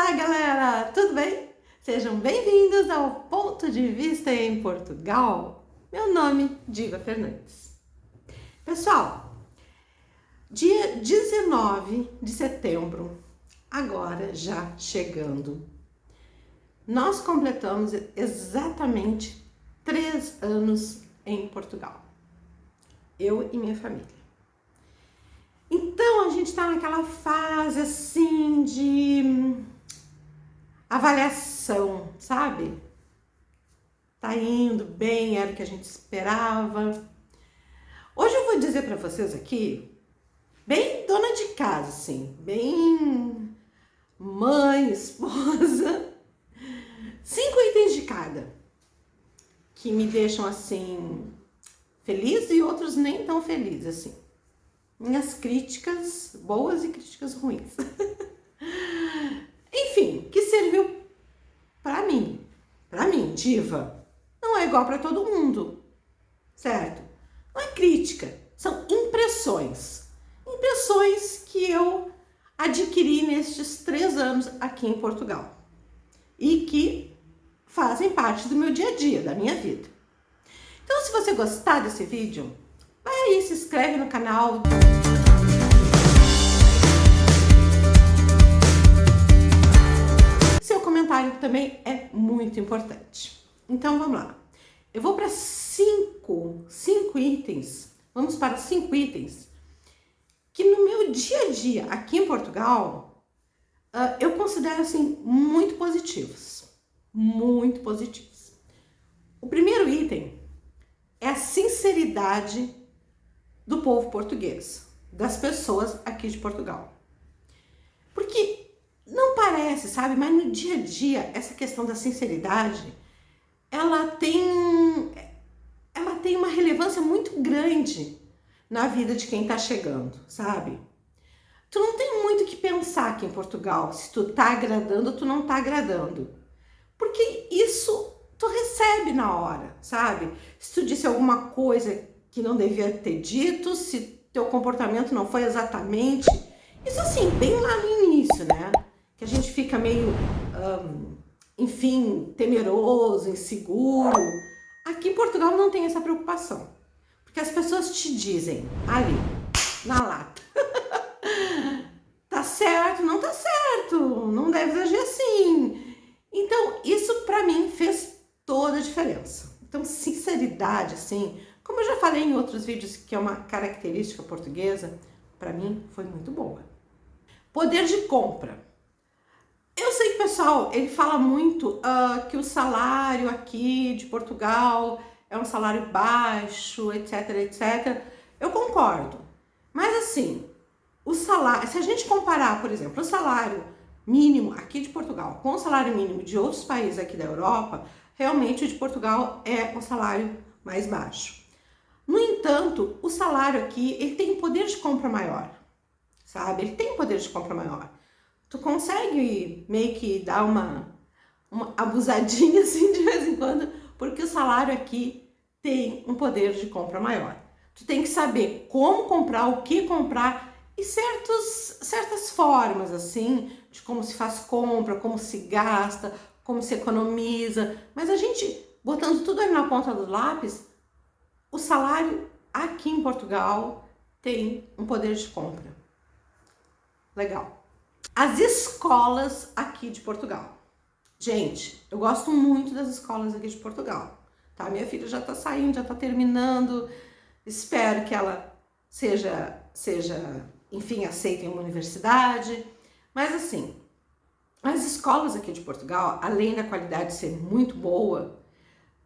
Olá, galera! Tudo bem? Sejam bem-vindos ao Ponto de Vista em Portugal. Meu nome é Diva Fernandes. Pessoal, dia 19 de setembro, agora já chegando, nós completamos exatamente 3 anos em Portugal. Eu e minha família. Então, a gente tá naquela fase assim de avaliação, sabe? Tá indo bem, era o que a gente esperava. Hoje eu vou dizer pra vocês aqui, bem dona de casa, assim, bem mãe, esposa, 5 itens de cada, que me deixam assim, feliz e outros nem tão felizes, assim. Minhas críticas boas e críticas ruins. Enfim, que serviu pra mim, diva. Não é igual pra todo mundo, certo? Não é crítica, são impressões. Impressões que eu adquiri nestes 3 anos aqui em Portugal. E que fazem parte do meu dia a dia, da minha vida. Então, se você gostar desse vídeo, vai aí, se inscreve no canal. Seu comentário também é muito importante. Então, vamos lá. Eu vou para 5 itens. Vamos para 5 itens que no meu dia a dia aqui em Portugal, eu considero assim muito positivos. Muito positivos. O primeiro item é a sinceridade do povo português, das pessoas aqui de Portugal. Porque não parece, sabe, mas no dia a dia, essa questão da sinceridade, ela tem uma relevância muito grande na vida de quem tá chegando, sabe? Tu não tem muito o que pensar aqui em Portugal, se tu tá agradando ou tu não tá agradando. Porque isso tu recebe na hora, sabe? Se tu disse alguma coisa que não devia ter dito, se teu comportamento não foi exatamente... Isso assim, bem lá no início, né? Que a gente fica meio, enfim, temeroso, inseguro. Aqui em Portugal não tem essa preocupação. Porque as pessoas te dizem ali, na lata. Tá certo, não tá certo, não deve agir assim. Então, isso pra mim fez toda a diferença. Então, sinceridade, assim, como eu já falei em outros vídeos, que é uma característica portuguesa, pra mim foi muito boa. Poder de compra. Eu sei que o pessoal, ele fala muito que o salário aqui de Portugal é um salário baixo, etc, etc. Eu concordo. Mas assim, o salário, se a gente comparar, por exemplo, o salário mínimo aqui de Portugal com o salário mínimo de outros países aqui da Europa, realmente o de Portugal é o salário mais baixo. No entanto, o salário aqui, ele tem um poder de compra maior, sabe? Ele tem um poder de compra maior. Tu consegue meio que dar uma abusadinha assim de vez em quando, porque o salário aqui tem um poder de compra maior. Tu tem que saber como comprar, o que comprar e certas formas assim, de como se faz compra, como se gasta, como se economiza. Mas a gente, botando tudo ali na ponta do lápis, o salário aqui em Portugal tem um poder de compra. Legal. As escolas aqui de Portugal. Gente, eu gosto muito das escolas aqui de Portugal, tá? Minha filha já tá saindo, já tá terminando. Espero que ela seja, enfim, aceita em uma universidade. Mas assim, as escolas aqui de Portugal, além da qualidade ser muito boa,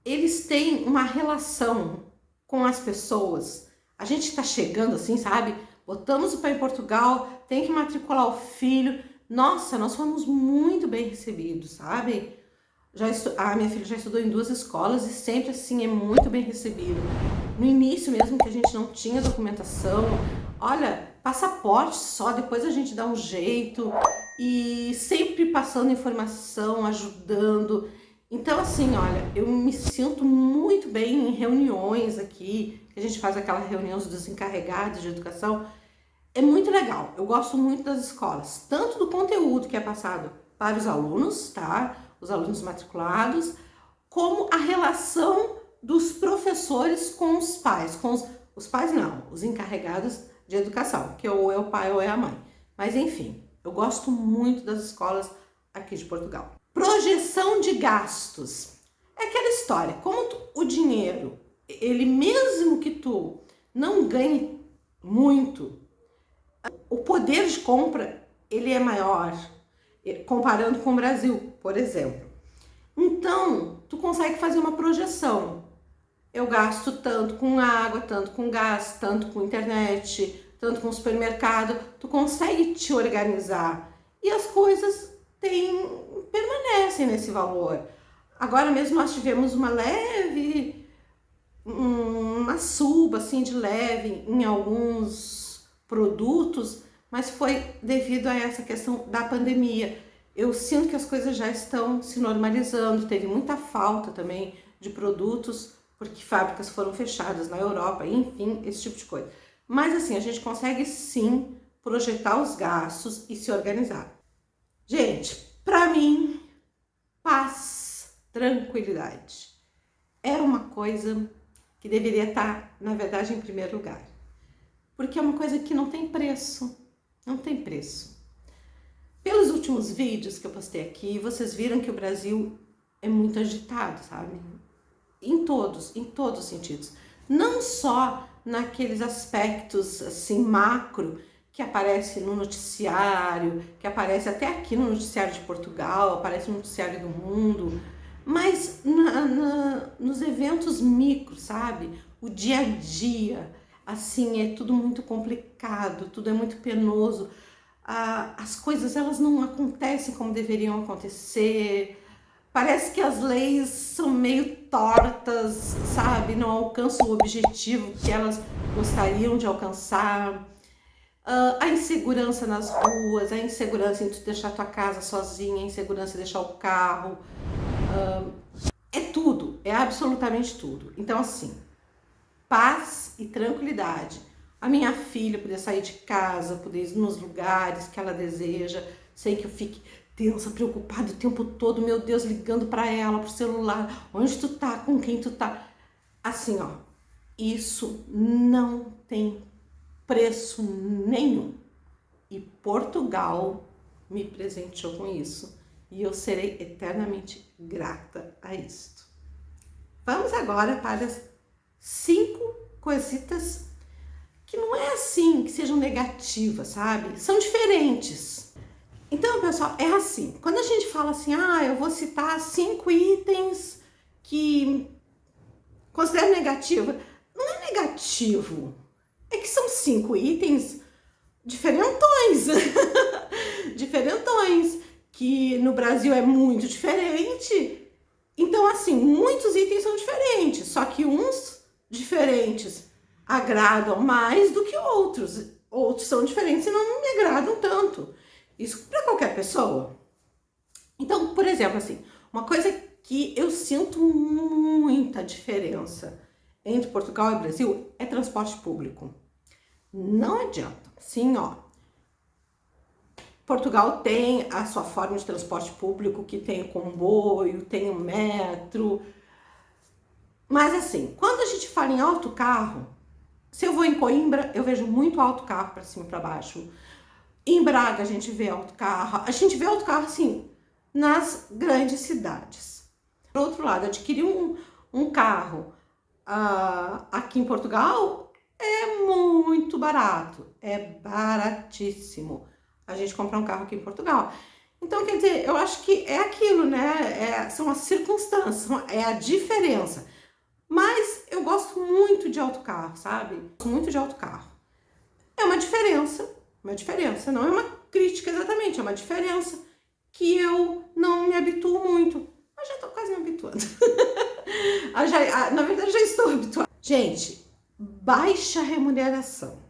eles têm uma relação com as pessoas. A gente tá chegando assim, sabe? Botamos o pé em Portugal, tem que matricular o filho. Nossa, nós fomos muito bem recebidos, sabe? A minha filha já estudou em 2 escolas e sempre assim é muito bem recebido. No início mesmo que a gente não tinha documentação, olha, passaporte só, depois a gente dá um jeito e sempre passando informação, ajudando. Então assim, olha, eu me sinto muito bem em reuniões aqui, que a gente faz aquela reunião dos encarregados de educação. É muito legal, eu gosto muito das escolas, tanto do conteúdo que é passado para os alunos, tá? Os alunos matriculados, como a relação dos professores com os pais, os pais não, os encarregados de educação, que ou é o pai ou é a mãe. Mas enfim, eu gosto muito das escolas aqui de Portugal. Projeção de gastos. É aquela história, como o dinheiro, ele mesmo que tu não ganhe muito, o poder de compra, ele é maior, comparando com o Brasil, por exemplo. Então, tu consegue fazer uma projeção. Eu gasto tanto com água, tanto com gás, tanto com internet, tanto com supermercado. Tu consegue te organizar e as coisas permanecem nesse valor. Agora mesmo nós tivemos uma suba assim de leve em alguns produtos, mas foi devido a essa questão da pandemia. Eu sinto que as coisas já estão se normalizando, teve muita falta também de produtos, porque fábricas foram fechadas na Europa, enfim, esse tipo de coisa. Mas assim, a gente consegue sim projetar os gastos e se organizar. Gente, para mim, paz, tranquilidade é uma coisa que deveria estar, na verdade, em primeiro lugar. Porque é uma coisa que não tem preço, não tem preço. Pelos últimos vídeos que eu postei aqui, vocês viram que o Brasil é muito agitado, sabe? Em todos os sentidos. Não só naqueles aspectos, assim, macro, que aparece no noticiário, que aparece até aqui no noticiário de Portugal, aparece no noticiário do mundo, mas nos eventos micro, sabe? O dia a dia, assim, é tudo muito complicado, tudo é muito penoso. As coisas, elas não acontecem como deveriam acontecer. Parece que as leis são meio tortas, sabe? Não alcançam o objetivo que elas gostariam de alcançar. A insegurança nas ruas, a insegurança em tu deixar tua casa sozinha, a insegurança em deixar o carro. É tudo, é absolutamente tudo. Então, assim, paz e tranquilidade. A minha filha poder sair de casa, poder ir nos lugares que ela deseja, sem que eu fique tensa, preocupada o tempo todo, meu Deus, ligando para ela, pro celular, onde tu tá, com quem tu tá. Assim, ó, isso não tem preço nenhum. E Portugal me presenteou com isso. E eu serei eternamente grata a isto. Vamos agora para as 5 coisitas que não é assim, que sejam negativas, sabe? São diferentes. Então, pessoal, é assim. Quando a gente fala assim, eu vou citar 5 itens que considero negativa. Não é negativo. É que são 5 itens diferentões. Diferentões. Que no Brasil é muito diferente. Então, assim, muitos itens são diferentes. Só que uns diferentes agradam mais do que outros. Outros são diferentes e não me agradam tanto. Isso para qualquer pessoa. Então, por exemplo, assim, uma coisa que eu sinto muita diferença entre Portugal e Brasil é transporte público. Não adianta. Sim, ó. Portugal tem a sua forma de transporte público, que tem o comboio, tem o metro. Mas assim, quando a gente fala em autocarro, se eu vou em Coimbra, eu vejo muito autocarro para cima e para baixo. Em Braga a gente vê autocarro. A gente vê autocarro, assim, nas grandes cidades. Por outro lado, adquirir um carro aqui em Portugal é muito barato. É baratíssimo a gente comprar um carro aqui em Portugal. Então, quer dizer, eu acho que é aquilo, né? São as circunstâncias, é a diferença. Mas eu gosto muito de autocarro, sabe? Gosto muito de autocarro. É uma diferença, não é uma crítica exatamente, é uma diferença que eu não me habituo muito. Mas já tô quase me habituando. Na verdade, já estou habituada. Gente, baixa remuneração.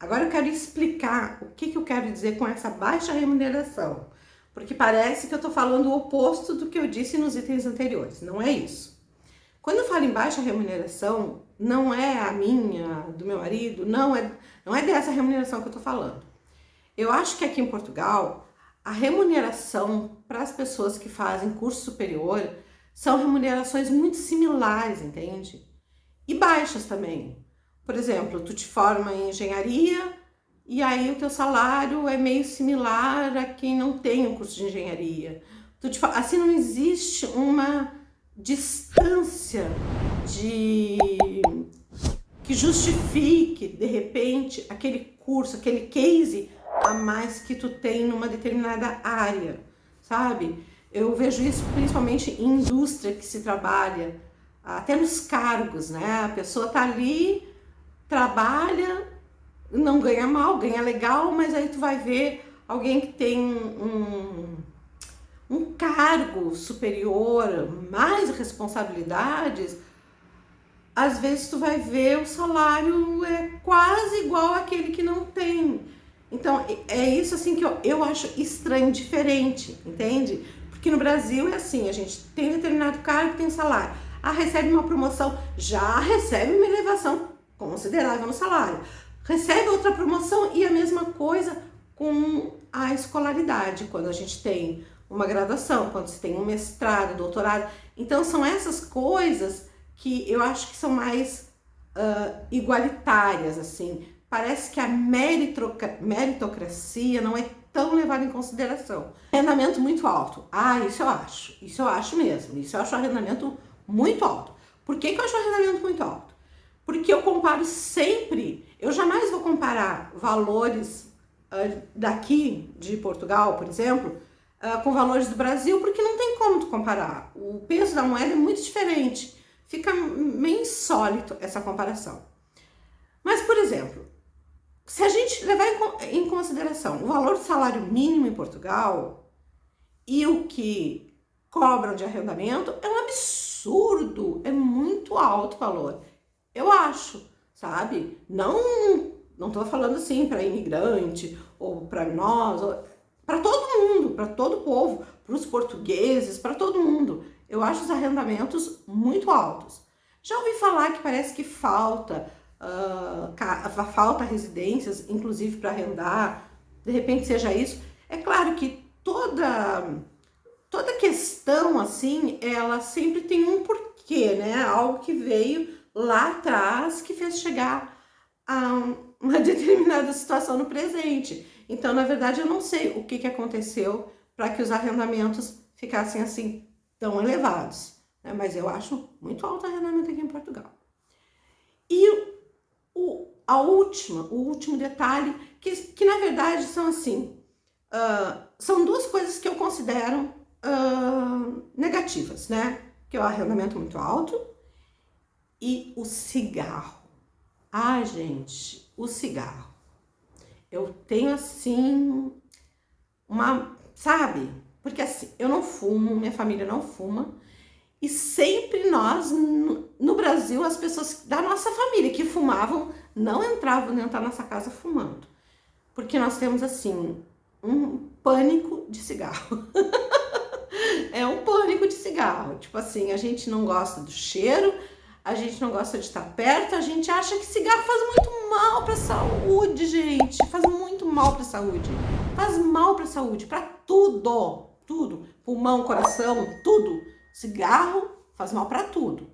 Agora eu quero explicar o que eu quero dizer com essa baixa remuneração. Porque parece que eu tô falando o oposto do que eu disse nos itens anteriores. Não é isso. Quando eu falo em baixa remuneração, não é a minha, do meu marido, não é dessa remuneração que eu tô falando. Eu acho que aqui em Portugal, a remuneração para as pessoas que fazem curso superior são remunerações muito similares, entende? E baixas também. Por exemplo, tu te forma em engenharia e aí o teu salário é meio similar a quem não tem um curso de engenharia. Assim, não existe uma distância que justifique, de repente, aquele curso, aquele case a mais que tu tem numa determinada área, sabe? Eu vejo isso principalmente em indústria que se trabalha, até nos cargos, né? A pessoa tá ali, trabalha, não ganha mal, ganha legal, mas aí tu vai ver alguém que tem um cargo superior, mais responsabilidades, às vezes tu vai ver o salário é quase igual àquele que não tem. Então, é isso assim que eu acho estranho, diferente, entende? Porque no Brasil é assim, a gente tem determinado cargo, tem salário. Ah, recebe uma promoção, já recebe uma elevação considerável no salário. Recebe outra promoção e a mesma coisa com a escolaridade, quando a gente tem uma graduação, quando se tem um mestrado, doutorado. Então, são essas coisas que eu acho que são mais igualitárias, assim. Parece que a meritocracia não é tão levada em consideração. Arrendamento muito alto. Ah, isso eu acho. Isso eu acho mesmo. Isso eu acho arrendamento muito alto. Por que eu acho arrendamento muito alto? Porque eu comparo sempre, eu jamais vou comparar valores daqui de Portugal, por exemplo, com valores do Brasil, porque não tem como tu comparar. O peso da moeda é muito diferente. Fica meio insólito essa comparação. Mas, por exemplo, se a gente levar em consideração o valor do salário mínimo em Portugal e o que cobram de arrendamento, é um absurdo, é muito alto o valor. Eu acho, sabe? Não tô falando assim para imigrante ou para nós, para todo mundo, para todo o povo, para os portugueses, para todo mundo. Eu acho os arrendamentos muito altos. Já ouvi falar que parece que falta residências, inclusive para arrendar, de repente seja isso. É claro que toda questão assim, ela sempre tem um porquê, né? Algo que veio lá atrás que fez chegar a uma determinada situação no presente. Então, na verdade, eu não sei o que aconteceu para que os arrendamentos ficassem assim tão elevados, né? Mas eu acho muito alto o arrendamento aqui em Portugal. E o último detalhe, que na verdade são assim, são duas coisas que eu considero negativas, né? Que é o arrendamento muito alto e o cigarro. Ah, gente, o cigarro. Eu tenho assim sabe? Porque assim, eu não fumo, minha família não fuma. E sempre nós, no Brasil, as pessoas da nossa família que fumavam, não entravam dentro da nossa casa fumando. Porque nós temos, assim, um pânico de cigarro. É um pânico de cigarro. Tipo assim, a gente não gosta do cheiro, a gente não gosta de estar perto, a gente acha que cigarro faz muito mal pra saúde, gente. Faz muito mal pra saúde. Faz mal pra saúde, pra tudo. Tudo. Pulmão, coração, tudo. Cigarro faz mal para tudo.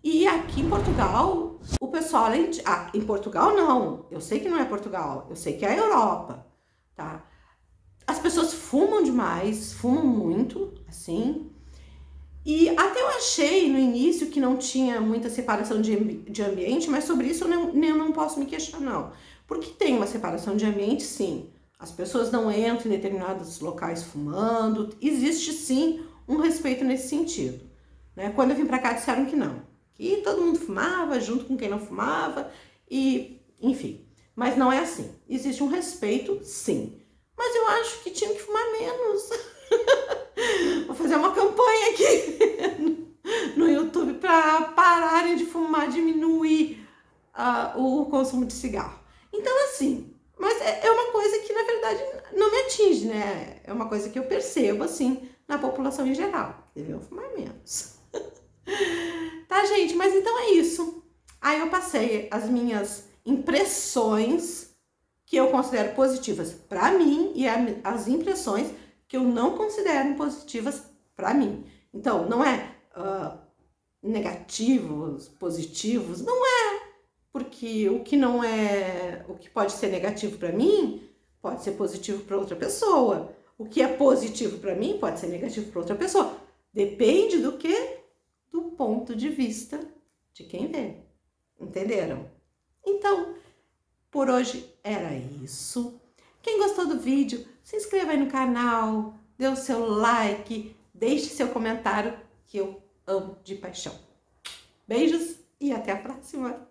E aqui em Portugal, o pessoal, em Portugal não, eu sei que não é Portugal, eu sei que é a Europa, tá? As pessoas fumam demais, fumam muito, assim. E até eu achei no início que não tinha muita separação de ambiente, mas sobre isso eu não posso me queixar, não. Porque tem uma separação de ambiente, sim. As pessoas não entram em determinados locais fumando, existe sim um respeito nesse sentido, né? Quando eu vim pra cá disseram que não, que todo mundo fumava junto com quem não fumava e enfim, mas não é assim. Existe um respeito, sim, mas eu acho que tinha que fumar menos. Vou fazer uma campanha aqui no YouTube para pararem de fumar, diminuir o consumo de cigarro. Então assim, mas é uma coisa que na verdade não me atinge, né? É uma coisa que eu percebo assim na população em geral, deviam fumar menos. Tá, gente? Mas então é isso. Aí eu passei as minhas impressões que eu considero positivas para mim e as impressões que eu não considero positivas para mim. Então, não é negativos, positivos, não é, porque o que não é, o que pode ser negativo para mim, pode ser positivo para outra pessoa. O que é positivo para mim pode ser negativo para outra pessoa. Depende do que? Do ponto de vista de quem vê. Entenderam? Então, por hoje era isso. Quem gostou do vídeo, se inscreva aí no canal, dê o seu like, deixe seu comentário, que eu amo de paixão. Beijos e até a próxima!